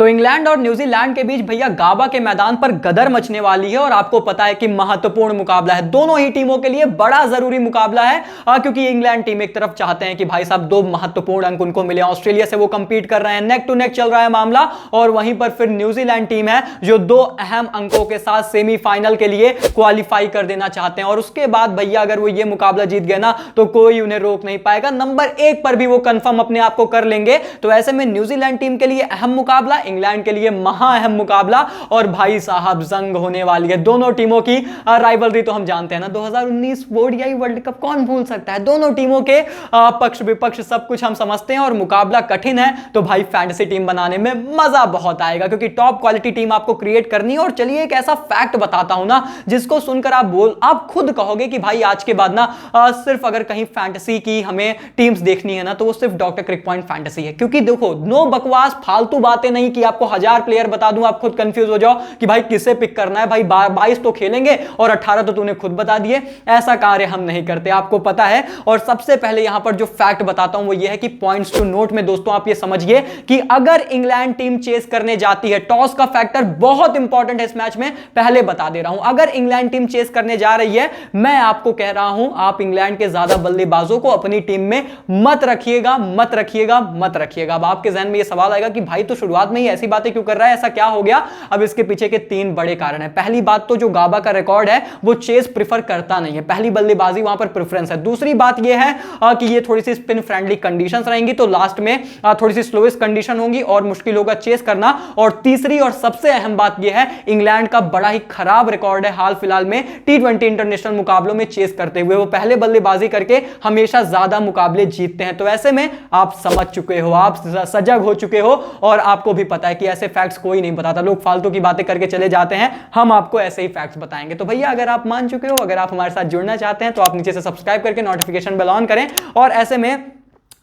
तो इंग्लैंड और न्यूजीलैंड के बीच भैया गाबा के मैदान पर गदर मचने वाली है और आपको पता है कि महत्वपूर्ण मुकाबला है। दोनों ही टीमों के लिए बड़ा जरूरी मुकाबला है क्योंकि इंग्लैंड टीम एक तरफ चाहते हैं कि भाई साहब दो महत्वपूर्ण अंक उनको मिले, ऑस्ट्रेलिया से वो कंपीट कर रहे हैं, नेक टू नेक चल रहा है मामला, और वहीं पर फिर न्यूजीलैंड टीम है जो दो अहम अंकों के साथ सेमीफाइनल के लिए क्वालिफाई कर देना चाहते हैं। और उसके बाद भैया अगर वो ये मुकाबला जीत गए ना तो कोई उन्हें रोक नहीं पाएगा, नंबर 1 पर भी वो कंफर्म अपने आप को कर लेंगे। तो ऐसे में न्यूजीलैंड टीम के लिए अहम मुकाबला, इंग्लैंड के लिए महा अहम मुकाबला, और भाई साहब जंग होने वाली है। दोनों टीमों की राइवलरी तो हम जानते हैं ना, 2019 ओडीआई वर्ल्ड कप कौन भूल सकता है। दोनों टीमों के पक्ष विपक्ष सब कुछ हम समझते हैं और मुकाबला कठिन है। तो भाई फैंटेसी टीम बनाने में मजा बहुत आएगा क्योंकि टॉप क्वालिटी टीम आपको क्रिएट करनी है। और चलिए एक ऐसा फैक्ट बताता हूं ना जिसको सुनकर आप खुद कहोगे कि भाई आज के बाद ना सिर्फ अगर कहीं फैंटेसी की हमें टीम्स देखनी है ना तो वो सिर्फ डॉक्टर क्रिक पॉइंट फैंटेसी है। क्योंकि देखो नो बकवास फालतू बातें नहीं कि आपको 1000 प्लेयर बता दूं आप खुद कंफ्यूज हो जाओ कि भाई किसे पिक करना है। भाई 22 तो खेलेंगे और 18 तो तूने खुद बता दिए, ऐसा कार्य हम नहीं करते, आपको पता है। और सबसे पहले यहां पर जो फैक्ट बताता हूं वो ये है कि पॉइंट्स टू नोट में दोस्तों आप ये समझिए कि अगर इंग्लैंड टीम चेस करने जाती है, टॉस का फैक्टर बहुत इंपॉर्टेंट है इस मैच में, पहले बता दे रहा हूं, अगर इंग्लैंड टीम चेस करने जा रही है, मैं आपको कह रहा हूं आप इंग्लैंड के ज्यादा बल्लेबाजों को अपनी टीम में मत रखिएगा, मत रखिएगा, मत रखिएगा। अब आपके जहन में यह सवाल आएगा कि भाई तो शुरुआत में ही ऐसी बातें क्यों कर रहा है, ऐसा क्या हो गया। अब इसके पीछे के 3 बड़े कारण हैं। पहली बात तो जो गाबा का रिकॉर्ड है वो चेस प्रेफर करता नहीं है, पहली बल्लेबाजी वहां पर प्रेफरेंस है। दूसरी बात यह है कि ये थोड़ी सी स्पिन फ्रेंडली कंडीशंस रहेंगी तो लास्ट में थोड़ी सी स्लोएस्ट कंडीशन होंगी और मुश्किल होगा चेस करना। और तीसरी और सबसे अहम बात यह है इंग्लैंड का बड़ा ही खराब रिकॉर्ड है हाल फिलहाल में T20 इंटरनेशनल मुकाबलों में चेस करते हुए। वो पहले बल्लेबाजी करके हमेशा ज्यादा मुकाबले जीतते हैं। तो ऐसे में आप समझ चुके हो, आप सजग हो चुके हो और आपको भी पता है कि ऐसे फैक्ट्स कोई नहीं बताता, लोग फालतू की बातें करके चले जाते हैं, हम आपको ऐसे ही फैक्ट्स बताएंगे। तो भैया अगर आप मान चुके हो, अगर आप हमारे साथ जुड़ना चाहते हैं तो आप नीचे से सब्सक्राइब करके नोटिफिकेशन बेल ऑन करें। और ऐसे में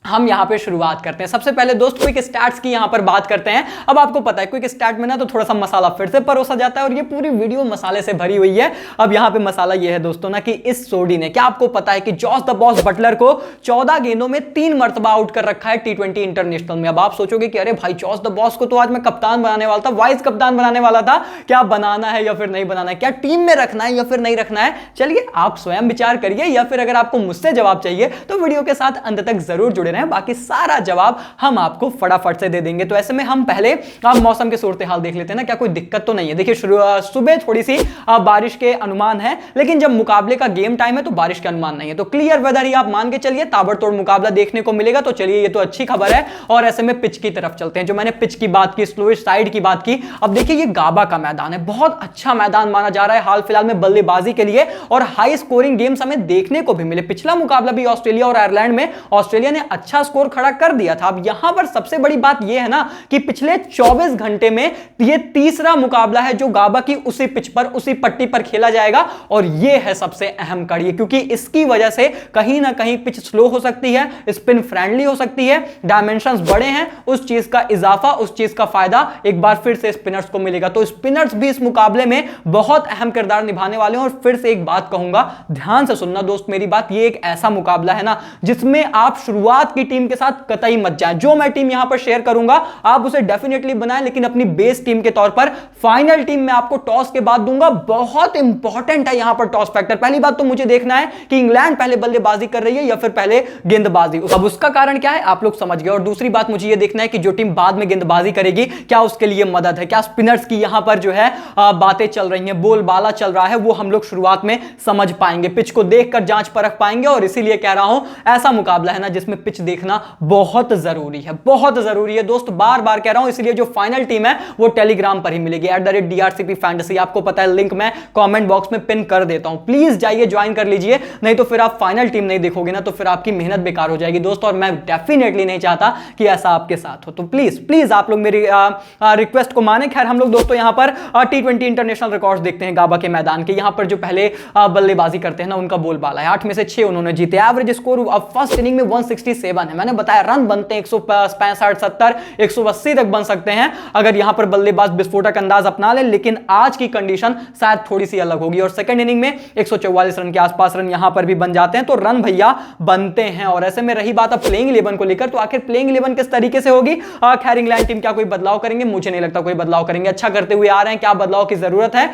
हम यहां पे शुरुआत करते हैं। सबसे पहले दोस्त क्विक स्टैट्स की यहां पर बात करते हैं। अब आपको पता है क्विक स्टैट में ना तो थोड़ा सा मसाला फिर से परोसा जाता है और ये पूरी वीडियो मसाले से भरी हुई है। अब यहां पे मसाला ये है दोस्तों ना कि इस सोडी ने, क्या आपको पता है कि जॉस द बॉस बटलर को 14 गेंदों में 3 मरतबा आउट कर रखा है T20 इंटरनेशनल में। अब आप सोचोगे कि अरे भाई जॉस द बॉस को तो आज मैं कप्तान बनाने वाला था, वाइस कप्तान बनाने वाला था, क्या बनाना है या फिर नहीं बनाना है, क्या टीम में रखना है या फिर नहीं रखना है। चलिए आप स्वयं विचार करिए, या फिर अगर आपको मुझसे जवाब चाहिए तो वीडियो के साथ अंत तक जरूर जुड़े रहें, बाकी सारा जवाब हम आपको फटाफट से दे देंगे। तो ऐसे में हम पहले आप मौसम के सूरत हाल देख लेते हैं ना, क्या कोई दिक्कत तो नहीं है। देखिए सुबह थोड़ी सी बारिश के अनुमान है, लेकिन जब मुकाबले का गेम टाइम है तो बारिश के अनुमान नहीं है। तो क्लियर वेदर ही आप मान के चलिए, ताबड़तोड़ मुकाबला देखने को मिलेगा। तो चलिए ये तो अच्छी खबर है। और ऐसे में पिच की तरफ चलते हैं। जो मैंने पिच की बात की, स्लोइश साइड की बात की, अब देखिए ये गाबा का मैदान है, बहुत अच्छा मैदान माना जा रहा है हाल फिलहाल में बल्लेबाजी के लिए, और हाई स्कोरिंग गेम्स हमें देखने को भी मिले। पिछला मुकाबला भी ऑस्ट्रेलिया और आयरलैंड में ऑस्ट्रेलिया ने अच्छा स्कोर खड़ा कर दिया था। अब यहां पर सबसे बड़ी बात यह है ना कि पिछले 24 घंटे में यह तीसरा मुकाबला है जो गाबा की उसी पिच पर, उसी पट्टी पर खेला जाएगा। और यह है सबसे अहम कड़ी, क्योंकि इसकी वजह से कहीं ना कहीं पिच स्लो हो सकती है, स्पिन फ्रेंडली हो सकती है, डायमेंशंस बड़े हैं, उस चीज का इजाफा, उस चीज का फायदा एक बार फिर से स्पिनर्स को मिलेगा। तो स्पिनर्स भी इस मुकाबले में बहुत अहम किरदार निभाने वाले हैं। और फिर से एक बात कहूंगा, ध्यान से सुनना दोस्त मेरी बात, यह एक ऐसा मुकाबला है ना जिसमें आप शुरुआत की टीम के साथ कतई मत जाएं। जो मैं टीम यहां पर शेयर करूंगा आप उसे डेफिनेटली बनाएं, लेकिन अपनी बेस टीम के तौर पर फाइनल टीम में आपको टॉस के बाद दूंगा। बहुत इंपॉर्टेंट है यहां पर टॉस फैक्टर। पहली बात तो मुझे देखना है कि इंग्लैंड पहले बल्लेबाजी कर रही है या फिर पहले गेंदबाजी। अब उसका कारण क्या है आप लोग समझ गए। और दूसरी बात मुझे यह देखना है कि जो टीम बाद में गेंदबाजी करेगी क्या उसके लिए मदद है, क्या स्पिनर्स की यहां पर जो है बातें चल रही हैं, बोलबाला चल रहा है, वो हम लोग शुरुआत में समझ पाएंगे, पिच को देखकर जांच परख पाएंगे। और इसीलिए कह रहा हूं ऐसा मुकाबला है ना जिसमें पिच देखना बहुत जरूरी है, बहुत जरूरी है दोस्त, बार बार कह रहा हूं। इसलिए जो फाइनल टीम है वो टेलीग्राम पर ही मिलेगी, @DRCP फैंटेसी। आपको पता है लिंक मैं कमेंट बॉक्स में पिन कर देता हूं, प्लीज जाइए ज्वाइन कर लीजिए, नहीं तो फिर आप फाइनल टीम नहीं देखोगे ना तो फिर आपकी मेहनत बेकार हो जाएगी दोस्त। और मैं डेफिनेटली नहीं चाहता कि ऐसा आपके साथ हो। तो प्लीज प्लीज आप लोग मेरी रिक्वेस्ट को माने। खैर हम लोग दोस्तों यहां पर T20 इंटरनेशनल रिकॉर्ड्स देखते हैं गाबा के मैदान के। यहां पर जो पहले बल्लेबाजी करते हैं ना उनका बोलबाला है, 8 में से 6 उन्होंने जीते। एवरेज स्कोर अब फर्स्ट इनिंग में 167 97 है। मैंने बताया रन बनते हैं 165, 70, 180 तक बन सकते हैं अगर यहां पर बल्लेबाज विस्फोटक अंदाज अपना ले, लेकिन आज की कंडीशन शायद थोड़ी सी अलग होगी और सेकंड इनिंग में 144 रन के आसपास रन यहां पर भी बन जाते हैं, तो रन भैया बनते हैं। और ऐसे में रही बात अब प्लेइंग 11 को लेकर, तो आखिर प्लेइंग 11 किस तरीके से होगी? खैर इंग्लैंड टीम क्या कोई बदलाव करेंगे? मुझे नहीं लगता कोई बदलाव करेंगे। अच्छा करते हुए आ रहे हैं, क्या बदलाव की जरूरत है?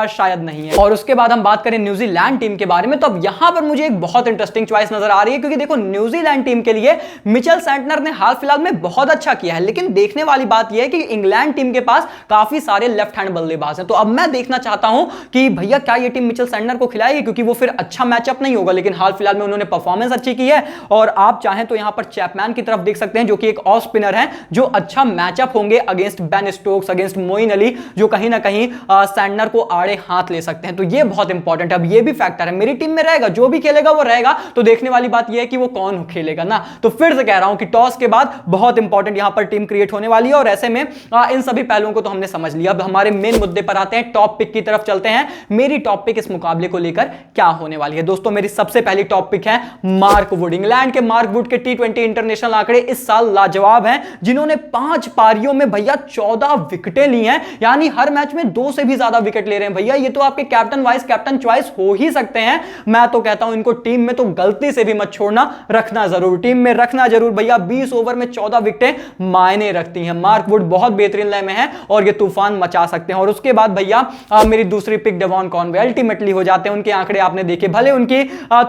शायद नहीं है। और उसके बाद हम बात करें न्यूजीलैंड टीम के बारे में, तो अब यहां पर मुझे एक बहुत इंटरेस्टिंग चॉइस नजर आ रही है, क्योंकि देखो न्यूजीलैंड टीम के लिए मिचेल सैंटनर ने हाल फिलहाल में बहुत अच्छा किया है, लेकिन देखने वाली बात यह है कि इंग्लैंड टीम के पास काफी सारे लेफ्ट हैंड बल्लेबाज हैं। तो अब मैं देखना चाहता हूं कि भैया क्या यह टीम मिचेल सैंटनर को खिलाएगी, क्योंकि वो फिर अच्छा मैचअप नहीं होगा, लेकिन हाल फिलहाल में उन्होंने परफॉर्मेंस अच्छी की है। और आप चाहें तो यहां पर चैपमैन की तरफ देख सकते हैं, जो कि एक ऑफ स्पिनर है, जो अच्छा मैचअप होंगे against Ben Stokes, against Moeen Ali, जो कहीं ना कहीं सैंटनर को आड़े हाथ ले सकते हैं। तो ये बहुत इंपॉर्टेंट है। अब ये भी फैक्टर है, मेरी टीम में रहेगा, जो भी खेलेगा वो रहेगा, तो देखने वाली बात यह है कि वो कौन खेलेगा ना। तो फिर से कह रहा हूं कि टॉस के बाद बहुत इंपॉर्टेंट यहां पर टीम क्रिएट होने वाली है, और ऐसे में इन सभी पहलुओं को तो हमने समझ लिया। अब हमारे मेन मुद्दे पर आते हैं, टॉप पिक की तरफ चलते हैं। मेरी टॉप पिक इस मुकाबले को लेकर क्या होने वाली है? दोस्तों मेरी सबसे पहली टॉप पिक है मार्क वुड। इंग्लैंड के मार्क वुड के T20 इंटरनेशनल आंकड़े इस साल लाजवाब हैं, जिन्होंने 5 पारियों में भैया 14 विकेटें ली हैं, यानी हर मैच में 2 से भी ज्यादा विकेट ले रहे हैं भैया। ये तो आपके कैप्टन वाइस कैप्टन चॉइस हो ही सकते हैं। मैं तो कहता हूं इनको टीम में तो गलती से भी मत छोड़ना, रखना जरूर, टीम में रखना जरूर भैया। 20 ओवर में 14 विकेटें मायने रखती हैं। मार्क वुड बहुत बेहतरीन लय में है और ये तूफान मचा सकते हैं। और उसके बाद भैया मेरी दूसरी पिक डेवॉन कॉनवे अल्टीमेटली हो जाते हैं। उनके आंकड़े आपने देखे, भले उनकी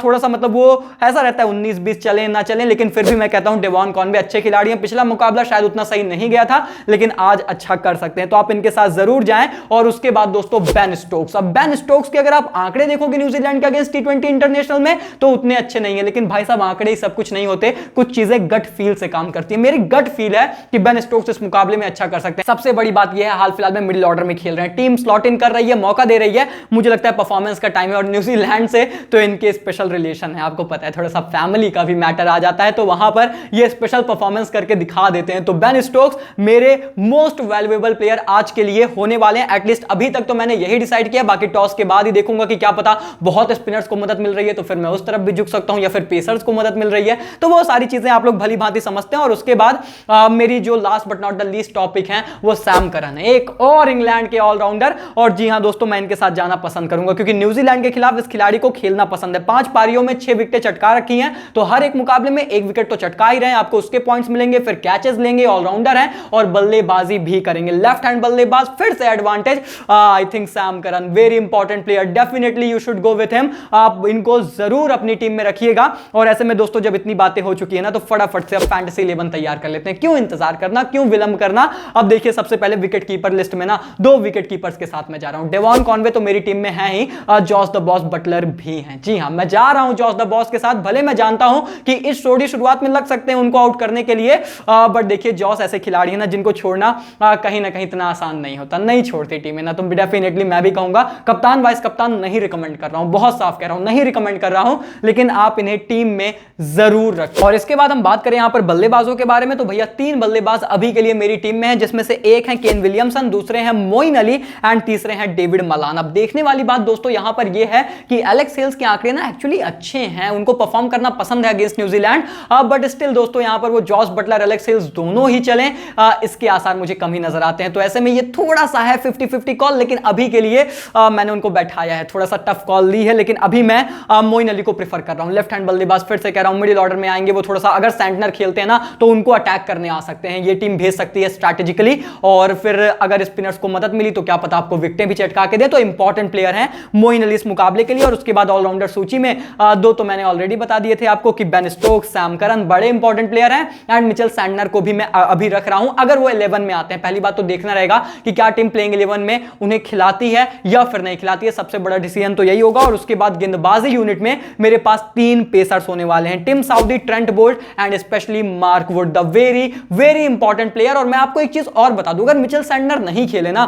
थोड़ा सा मतलब वो ऐसा रहता है 19-20 चले ना चले, लेकिन फिर भी मैं कहता हूं डेवॉन कॉनवे अच्छे खिलाड़ी हैं। पिछला मुकाबला शायद उतना सही नहीं गया था, लेकिन आज अच्छा कर सकते हैं, तो आप इनके साथ जरूर जाएं। और उसके बाद दोस्तों बेन स्टोक्स। अब बेन स्टोक्स के अगर आप आंकड़े देखोगे न्यूजीलैंड के अगेंस्ट T20 इंटरनेशनल में, तो उतने अच्छे नहीं है, लेकिन भाई साहब आंकड़े ही सब कुछ नहीं होते, कुछ चीजें गट फील से काम करती है। मेरी गट फील है कि बेन स्टोक्स इस मुकाबले में अच्छा कर सकते हैं। सबसे बड़ी बात यह है हाल फिलहाल में मिडिल ऑर्डर में खेल रहे हैं, टीम स्लॉट इन कर रही है, मौका दे रही है। मुझे लगता है परफॉर्मेंस का टाइम है, और न्यूजीलैंड से तो इनके स्पेशल रिलेशन है, आपको पता है, थोड़ा सा फैमिली का भी मैटर आ जाता है, तो वहां पर ये स्पेशल परफॉर्मेंस करके दिखा देते हैं। तो बेन स्टोक्स मेरे मोस्ट वैल्यूएबल प्लेयर आज के लिए होने वाले हैं। एटलीस्ट अभी तक तो मैंने यही डिसाइड किया, बाकी टॉस के बाद ही देखूंगा कि क्या पता बहुत स्पिनर्स को मदद मिल रही है तो फिर मैं उस तरफ भी झुक सकता हूं, या फिर पेसर्स को मदद मिल रही है, तो वो सारी चीजें आप लोग भली भांति समझते हैं। और उसके बाद मेरी जो last but not the least topic है वो सैम करन है, एक और इंग्लैंड के ऑलराउंडर। और जी हां दोस्तों, मैं इनके साथ जाना पसंद करूंगा, क्योंकि न्यूजीलैंड के खिलाफ इस खिलाड़ी को खेलना पसंद है। 5 पारियों में 6 विकेटें चटका रखी हैं, तो हर एक मुकाबले में 1 विकेट तो चटका ही रहे हैं, आपको उसके पॉइंट्स मिलेंगे, फिर कैचेस लेंगे, ऑलराउंडर है और बल्लेबाजी भी करेंगे, लेफ्ट हैंड बल्लेबाज, फिर से advantage. I think Sam Curran very important player, definitely you should go with him. आप इनको जरूर अपनी टीम में रखिएगा। और ऐसे में दोस्तों जब इतनी बातें हो चुकी है ना, तो फटाफट से अब फैंटेसी 11 तैयार कर लेते हैं। क्यों इंतजार करना, क्यों विलंब करना? अब देखिए सबसे पहले विकेट कीपर लिस्ट में ना 2 विकेट कीपर्स के साथ मैं जा रहा हूं। डेवॉन कॉनवे तो मेरी टीम में है ही, जॉस द बॉस बटलर भी हैं। जी हां, मैं जा रहा हूं जॉस द बॉस के साथ। भले मैं जानता हूं कि इस छोटी शुरुआत में लग सकते हैं उनको आउट करने के लिए, बट देखिए जॉस ऐसे खिलाड़ी है ना जिनको छोड़ना कहीं ना कहीं इतना आसान नहीं होता, नहीं छोड़ती टीम है ना। तो डेफिनेटली मैं भी कहूंगा, कप्तान वाइस कप्तान नहीं रिकमेंड कर रहा हूं, बहुत साफ कह रहा हूं, नहीं रिकमेंड कर रहा हूं, लेकिन आप इन्हें टीम में जरूर रखें। और इसके बाद हम बात करें यहां पर बल्लेबाजों के बारे में, तो भैया 3 बल्लेबाज अभी के लिए मेरी टीम में हैं, जिसमें से एक है केन विलियमसन, दूसरे हैं मोइन अली एंड तीसरे हैं डेविड मलान। अब देखने वाली बात दोस्तों यहां पर यह है कि एलेक्स हेल्स के आंकड़े ना एक्चुअली अच्छे हैं, उनको परफॉर्म करना पसंद है अगेंस्ट न्यूजीलैंड, बट स्टिल दोस्तों यहां पर वो जॉस बटलर एलेक्स हेल्स दोनों ही चलें, इसके आसार मुझे कम ही नजर आते हैं। तो ऐसे में ये थोड़ा सा है 50-50 कॉल, लेकिन अभी के लिए मैंने उनको बैठाया है, थोड़ा सा टफ कॉल ली है, लेकिन अभी मैं मोइन अली को प्रीफर कर रहा हूं। लेफ्ट हैंड बल्लेबाज फिर से कह रहा हूं मिडिल ऑर्डर में आएंगे, वो थोड़ा सा अगर सैंटनर खेलते हैं ना तो उनको अटैक करने आ सकते हैं, ये टीम भेज सकती है स्ट्रैटेजिकली, और फिर अगर स्पिनर्स को मदद मिली तो क्या पता आपको विकेटें भी चटका के दे। तो इंपॉर्टेंट प्लेयर हैं मोइन अली इस मुकाबले के लिए। और उसके बाद ऑलराउंडर सूची में 2 तो मैंने ऑलरेडी बता दिए थे आपको कि बेन स्टोक्स, सैम करन बड़े इंपॉर्टेंट प्लेयर हैं, एंड मिचेल सैंटनर को भी मैं अभी रख रहा हूं अगर वो 11 में आते हैं। पहली बात तो देखना रहेगा कि क्या टीम प्लेइंग 11 में उन्हें खिलाती है या फिर नहीं खिलाती है, सबसे बड़ा डिसीजन तो यही होगा। और उसके बाद गेंदबाजी यूनिट में मेरे पास 3 पेसर्स होने वाले हैं, Tim Southee, Trent Boult and specially Mark Wood, the very very important player. और मैं आपको एक चीज और बता दूं, अगर मिचेल सैंटनर नहीं खेले ना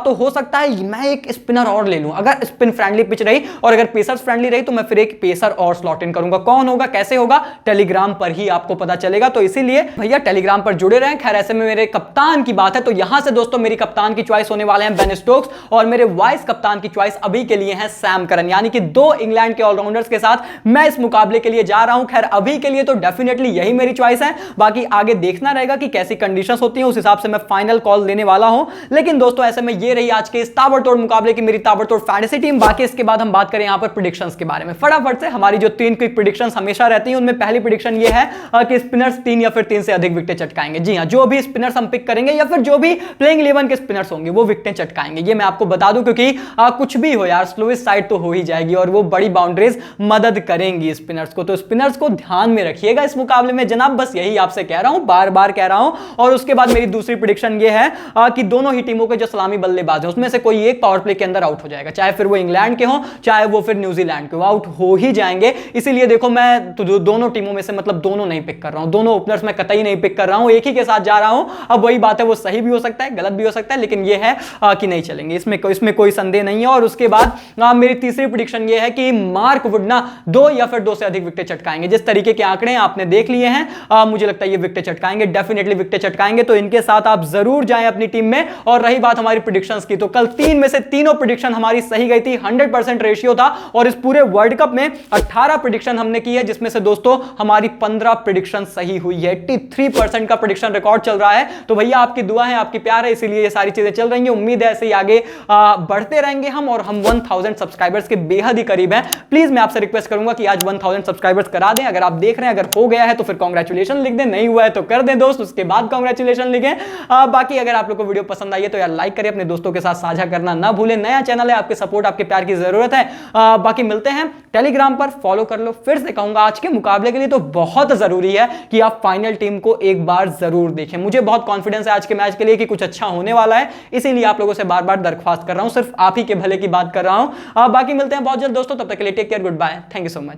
तो हो सकता है मैं एक स्पिनर और ले लूं, अगर स्पिन फ्रेंडली पिच रही और अगर पेसर्स फ्रेंडली रही तो मैं फिर एक पेसर और स्लॉट इन करूंगा। कौन होगा, कैसे होगा, टेलीग्राम पर ही आपको पता चलेगा, तो इसीलिए भैया टेलीग्राम पर जुड़े रहें। खैर ऐसे में मेरे कप्तान की बात है तो यहां से दोस्तों मेरी कप्तान की चॉइस होने वाले हैं बेन स्टोक्स, और मेरे वाइस कप्तान की चॉइस अभी के लिए है सैम करन, यानी कि 2 इंग्लैंड के ऑलराउंडर्स के साथ मैं इस मुकाबले के लिए जा रहा हूं। खैर अभी के लिए तो डेफिनेटली यही मेरी चॉइस है। बाकी आगे देखना रहेगा कि कैसी कंडीशंस होती हैं, उस हिसाब से मैं फाइनल कॉल देने वाला हूं। लेकिन दोस्तों ऐसे में ये रही आज के इस ताबड़तोड़ मुकाबले की मेरी ताबड़तोड़ फैंटेसी टीम। बाकी इसके बाद हम बात करें यहां पर प्रेडिक्शंस के बारे में फटाफट से। हमारी जो 3 क्विक प्रेडिक्शंस हमेशा रहती हैं उनमें पहली प्रेडिक्शन ये है कि स्पिनर्स 3 या फिर 3 से अधिक विकेटें चटकाएंगे। जी हां, जो भी स्पिनर्स हम पिक करेंगे या फिर जो भी प्लेइंग 11 के स्पिनर्स होंगे वो विकेटें चटकाएंगे। ये मैं आपको बता दूं, क्योंकि कुछ भी हो यार, स्लोएस्ट साइड तो हो ही जाएगी और वो बड़ी बाउंड्रीज मदद करेंगी स्पिनर्स को। तो स्पिनर्स को ध्यान में रखिएगा इस मुकाबले में जनाब, बस यही आपसे कह रहा हूं, बार बार कह रहा हूं। और उसके बाद मेरी दूसरी प्रेडिक्शन ये है कि दोनों ही टीमों के जो सलामी बल्लेबाज हैं उसमें से कोई एक पावर प्ले के अंदर आउट हो जाएगा, चाहे फिर वो इंग्लैंड के हो चाहे वो फिर न्यूजीलैंड के, वो आउट हो ही जाएंगे। इसीलिए देखो मैं तो दोनों टीमों में से मतलब दोनों नहीं पिक कर रहा हूं, दोनों ओपनर्स मैं कतई नहीं पिक कर रहा हूं, एक ही के साथ जा रहा हूं। अब वही बात है, वो सही भी हो सकता है गलत भी हो सकता है, लेकिन ये है कि नहीं चलेंगे, इसमें कोई संदेह नहीं है। और उसके बाद मेरी तीसरी प्रेडिक्शन ये है कि मार्क वुड ना 2 या फिर 2 से अधिक विकेट चटकाएंगे। जिस तरीके के आंकड़े आपने देख लिए हैं, मुझे लगता है ये विकेट चटकाएंगे, डेफिनेटली विकेट चटकाएंगे। तो इनके साथ आप जरूर जाएं अपनी टीम में। और रही बात हमारी प्रेडिक्शंस की, तो कल 3 में से तीनों प्रेडिक्शन हमारी सही गई थी, 100% रेशियो था। और इस पूरे वर्ल्ड कप में 18 प्रेडिक्शन हमने की है, जिसमें से दोस्तों हमारी 15 प्रेडिक्शन सही हुई है। 83% का प्रेडिक्शन रिकॉर्ड चल रहा है। तो भैया आपकी दुआ है, आपकी प्यार है, इसीलिए ये सारी चीजें चल रही हैं। उम्मीद है ऐसे ही आगे बढ़ते रहेंगे हम, और हम 1000 सब्सक्राइबर्स के बेहद ही करीब हैं। प्लीज मैं आपसे रिक्वेस्ट करूंगा कि आज 1000 सब्सक्राइबर्स करा दें। अगर आप देख रहे हैं, अगर हो गया है तो फिर कांग्रेचुलेशन लिख दें, नहीं हुआ है तो कर दें दोस्त, उसके बाद कांग्रेचुलेशन लिखें। बाकी अगर आप लोग को वीडियो पसंद आई है तो यार लाइक करें, अपने दोस्तों के साथ साझा करना ना भूलें। नया चैनल है, आपके सपोर्ट आपके प्यार की जरूरत है। बाकी मिलते हैं टेलीग्राम पर, फॉलो कर लो। फिर से कहूंगा आज के मुकाबले के लिए तो बहुत जरूरी है कि आप फाइनल टीम को एक बार जरूर देखें। मुझे बहुत कॉन्फिडेंस है आज के मैच के लिए कि कुछ अच्छा होने वाला है, इसीलिए आप लोगों से बार बार दरख्वास्त कर रहा हूं, सिर्फ आप ही के भले की बात कर रहा हूं। बाकी मिलते हैं बहुत जल्द दोस्तों, तब तक के लिए take care, good bye, thank you so much.